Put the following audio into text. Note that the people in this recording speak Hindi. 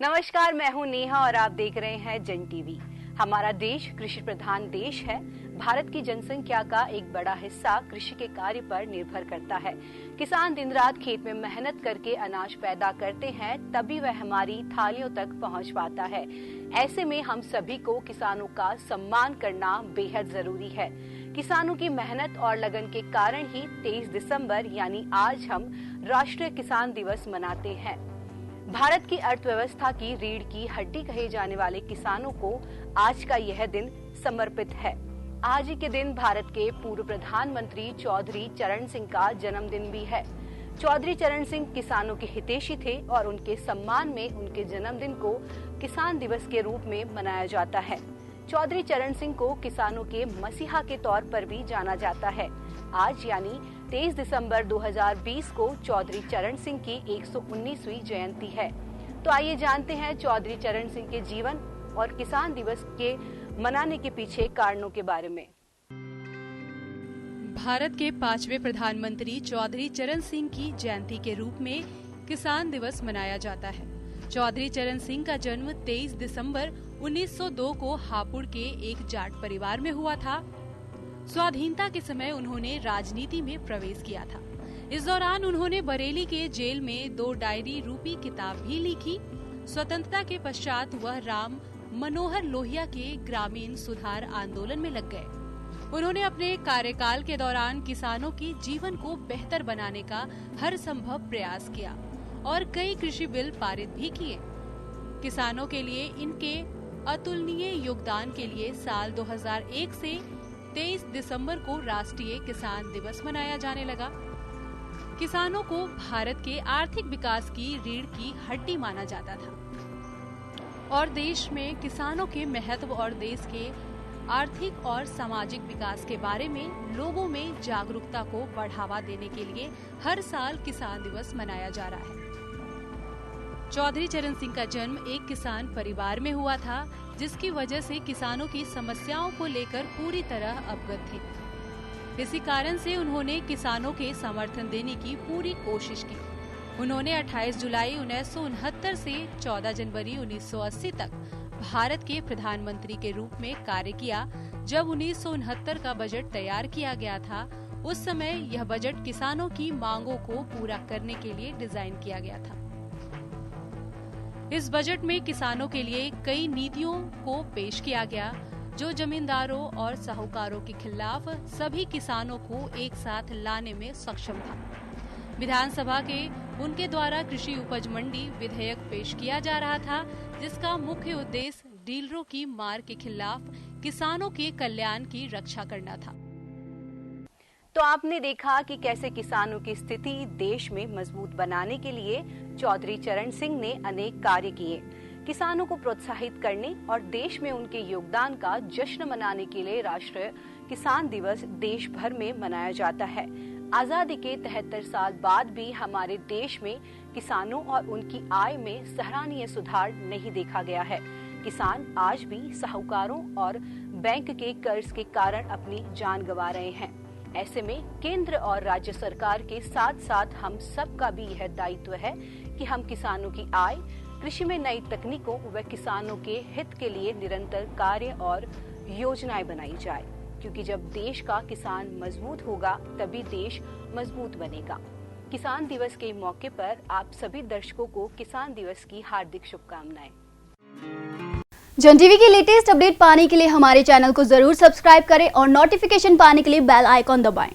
नमस्कार, मैं हूं नेहा और आप देख रहे हैं जन टीवी। हमारा देश कृषि प्रधान देश है। भारत की जनसंख्या का एक बड़ा हिस्सा कृषि के कार्य पर निर्भर करता है। किसान दिन रात खेत में मेहनत करके अनाज पैदा करते हैं, तभी वह हमारी थालियों तक पहुंच पाता है। ऐसे में हम सभी को किसानों का सम्मान करना बेहद जरूरी है। किसानों की मेहनत और लगन के कारण ही 23 दिसंबर यानी आज हम राष्ट्रीय किसान दिवस मनाते हैं। भारत की अर्थव्यवस्था की रीढ़ की हड्डी कहे जाने वाले किसानों को आज का यह दिन समर्पित है। आज ही के दिन भारत के पूर्व प्रधानमंत्री चौधरी चरण सिंह का जन्मदिन भी है। चौधरी चरण सिंह किसानों के हितैषी थे और उनके सम्मान में उनके जन्मदिन को किसान दिवस के रूप में मनाया जाता है। चौधरी चरण सिंह को किसानों के मसीहा के तौर पर भी जाना जाता है। आज यानी 23 दिसंबर 2020 को चौधरी चरण सिंह की 119वीं जयंती है। तो आइए जानते हैं चौधरी चरण सिंह के जीवन और किसान दिवस के मनाने के पीछे कारणों के बारे में। भारत के 5वें प्रधानमंत्री चौधरी चरण सिंह की जयंती के रूप में किसान दिवस मनाया जाता है। चौधरी चरण सिंह का जन्म 23 दिसंबर 1902 को हापुड़ के एक जाट परिवार में हुआ था। स्वाधीनता के समय उन्होंने राजनीति में प्रवेश किया था। इस दौरान उन्होंने बरेली के जेल में 2 डायरी रूपी किताब भी लिखी। स्वतंत्रता के पश्चात वह राम मनोहर लोहिया के ग्रामीण सुधार आंदोलन में लग गए। उन्होंने अपने कार्यकाल के दौरान किसानों के जीवन को बेहतर बनाने का हर संभव प्रयास किया और कई कृषि बिल पारित भी किए। किसानों के लिए इनके अतुलनीय योगदान के लिए साल 2001 से 23 दिसंबर को राष्ट्रीय किसान दिवस मनाया जाने लगा। किसानों को भारत के आर्थिक विकास की रीढ़ की हड्डी माना जाता था और देश में किसानों के महत्व और देश के आर्थिक और सामाजिक विकास के बारे में लोगों में जागरूकता को बढ़ावा देने के लिए हर साल किसान दिवस मनाया जा रहा है। चौधरी चरण सिंह का जन्म एक किसान परिवार में हुआ था, जिसकी वजह से किसानों की समस्याओं को लेकर पूरी तरह अवगत थे। इसी कारण से उन्होंने किसानों के समर्थन देने की पूरी कोशिश की। उन्होंने 28 जुलाई 1969 से 14 जनवरी 1980 तक भारत के प्रधानमंत्री के रूप में कार्य किया। जब 1969 का बजट तैयार किया गया था, उस समय यह बजट किसानों की मांगों को पूरा करने के लिए डिजाइन किया गया था। इस बजट में किसानों के लिए कई नीतियों को पेश किया गया, जो जमींदारों और साहूकारों के खिलाफ सभी किसानों को एक साथ लाने में सक्षम था। विधानसभा के उनके द्वारा कृषि उपज मंडी विधेयक पेश किया जा रहा था, जिसका मुख्य उद्देश्य डीलरों की मार के खिलाफ किसानों के कल्याण की रक्षा करना था। तो आपने देखा कि कैसे किसानों की स्थिति देश में मजबूत बनाने के लिए चौधरी चरण सिंह ने अनेक कार्य किए। किसानों को प्रोत्साहित करने और देश में उनके योगदान का जश्न मनाने के लिए राष्ट्रीय किसान दिवस देश भर में मनाया जाता है। आजादी के 73 साल बाद भी हमारे देश में किसानों और उनकी आय में सराहनीय सुधार नहीं देखा गया है। किसान आज भी साहूकारों और बैंक के कर्ज के कारण अपनी जान गंवा रहे हैं। ऐसे में केंद्र और राज्य सरकार के साथ साथ हम सब का भी यह दायित्व है कि हम किसानों की आय, कृषि में नई तकनीकों व किसानों के हित के लिए निरंतर कार्य और योजनाएं बनाई जाए, क्योंकि जब देश का किसान मजबूत होगा तभी देश मजबूत बनेगा। किसान दिवस के मौके पर आप सभी दर्शकों को किसान दिवस की हार्दिक शुभकामनाएं। जन टीवी की लेटेस्ट अपडेट पाने के लिए हमारे चैनल को जरूर सब्सक्राइब करें और नोटिफिकेशन पाने के लिए बेल आइकॉन दबाएं।